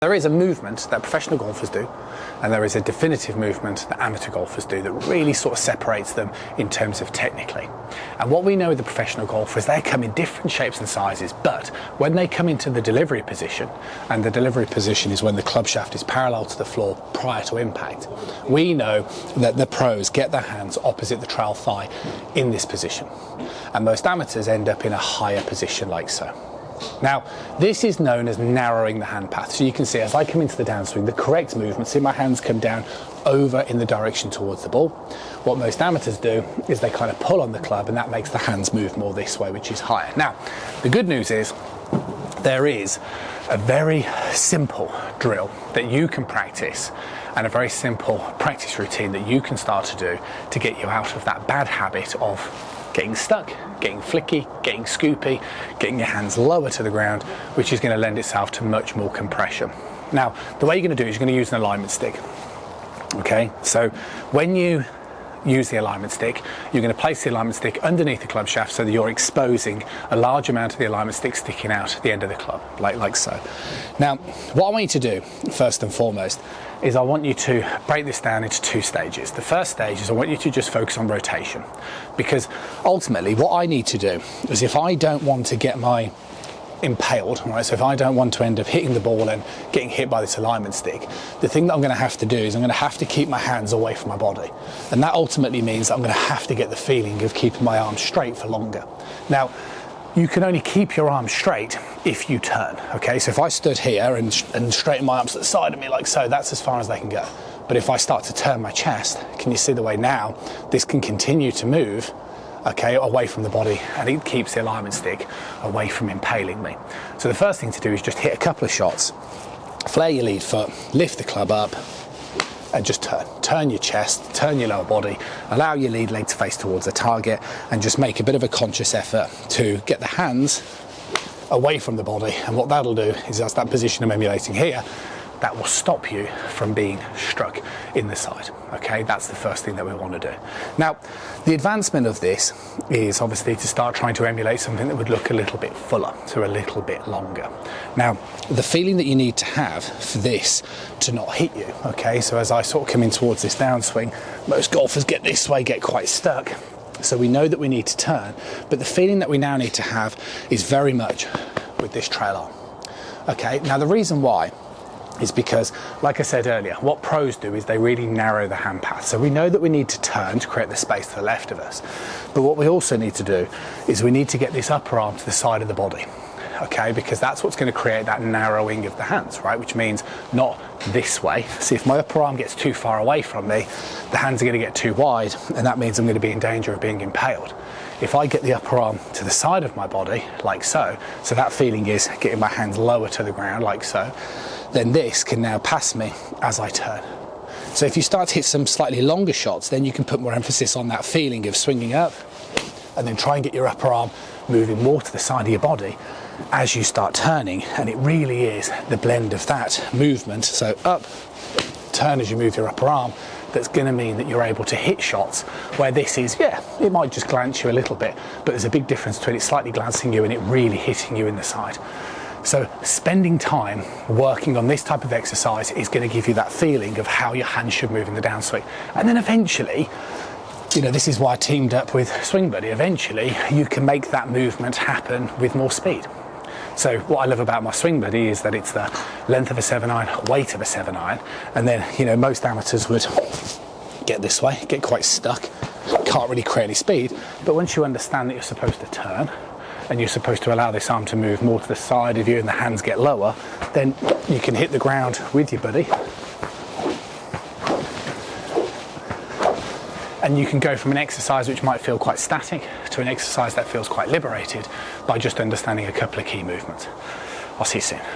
There is a movement that professional golfers do, and there is a definitive movement that amateur golfers do that really sort of separates them in terms of technically. And what we know with the professional golfers, they come in different shapes and sizes, but when they come into the delivery position, and the delivery position is when the club shaft is parallel to the floor prior to impact, we know that the pros get their hands opposite the trail thigh in this position, and most amateurs end up in a higher position like so. Now, this is known as narrowing the hand path. So you can see as I come into the downswing, the correct movement, see my hands come down over in the direction towards the ball. What most amateurs do is they kind of pull on the club, and that makes the hands move more this way, which is higher. Now, the good news is there is a very simple drill that you can practice, and a very simple practice routine that you can start to do to get you out of that bad habit of getting stuck, getting flicky, getting scoopy, getting your hands lower to the ground, which is going to lend itself to much more compression. Now, the way you're going to do it is you're going to use an alignment stick. Okay, so when you use the alignment stick, you're going to place the alignment stick underneath the club shaft so that you're exposing a large amount of the alignment stick sticking out at the end of the club, like so. Now, what I want you to do, first and foremost, is I want you to break this down into two stages. The first stage is I want you to just focus on rotation, because ultimately what I need to do is, if I don't want to get my impaled, right, so if I don't want to end up hitting the ball and getting hit by this alignment stick, the thing that I'm going to have to do is I'm going to have to keep my hands away from my body, and that ultimately means that I'm going to have to get the feeling of keeping my arms straight for longer. Now, you can only keep your arms straight if you turn, okay? So if I stood here and straighten my arms to the side of me like so, that's as far as they can go. But if I start to turn my chest, can you see the way now this can continue to move, okay, away from the body, and it keeps the alignment stick away from impaling me. So the first thing to do is just hit a couple of shots, flare your lead foot, lift the club up, and just turn your chest, turn your lower body, allow your lead leg to face towards the target, and just make a bit of a conscious effort to get the hands away from the body. And what that'll do is, that's that position I'm emulating here, that will stop you from being struck in the side. Okay, that's the first thing that we want to do. Now, the advancement of this is obviously to start trying to emulate something that would look a little bit fuller, so a little bit longer. Now, the feeling that you need to have for this to not hit you, okay, so as I sort of come in towards this downswing, most golfers get this way, get quite stuck. So we know that we need to turn, but the feeling that we now need to have is very much with this trail arm. Okay, now the reason why is because, like I said earlier, what pros do is they really narrow the hand path. So we know that we need to turn to create the space to the left of us. But what we also need to do is we need to get this upper arm to the side of the body, okay? Because that's what's going to create that narrowing of the hands, right? Which means not this way. See, if my upper arm gets too far away from me, the hands are going to get too wide, and that means I'm going to be in danger of being impaled. If I get the upper arm to the side of my body, like so, so that feeling is getting my hands lower to the ground, like so, then this can now pass me as I turn. So if you start to hit some slightly longer shots, then you can put more emphasis on that feeling of swinging up, and then try and get your upper arm moving more to the side of your body as you start turning. And it really is the blend of that movement, so up, turn as you move your upper arm, that's going to mean that you're able to hit shots where this is, yeah, it might just glance you a little bit, but there's a big difference between it slightly glancing you and it really hitting you in the side. So spending time working on this type of exercise is going to give you that feeling of how your hands should move in the downswing. And then eventually, you know, this is why I teamed up with Swing Buddy. Eventually, you can make that movement happen with more speed. So what I love about my Swing Buddy is that it's the length of a 7-iron, weight of a 7-iron, and then, you know, most amateurs would get this way, get quite stuck, can't really create any speed. But once you understand that you're supposed to turn, and you're supposed to allow this arm to move more to the side of you and the hands get lower, then you can hit the ground with your buddy. And you can go from an exercise which might feel quite static to an exercise that feels quite liberated by just understanding a couple of key movements. I'll see you soon.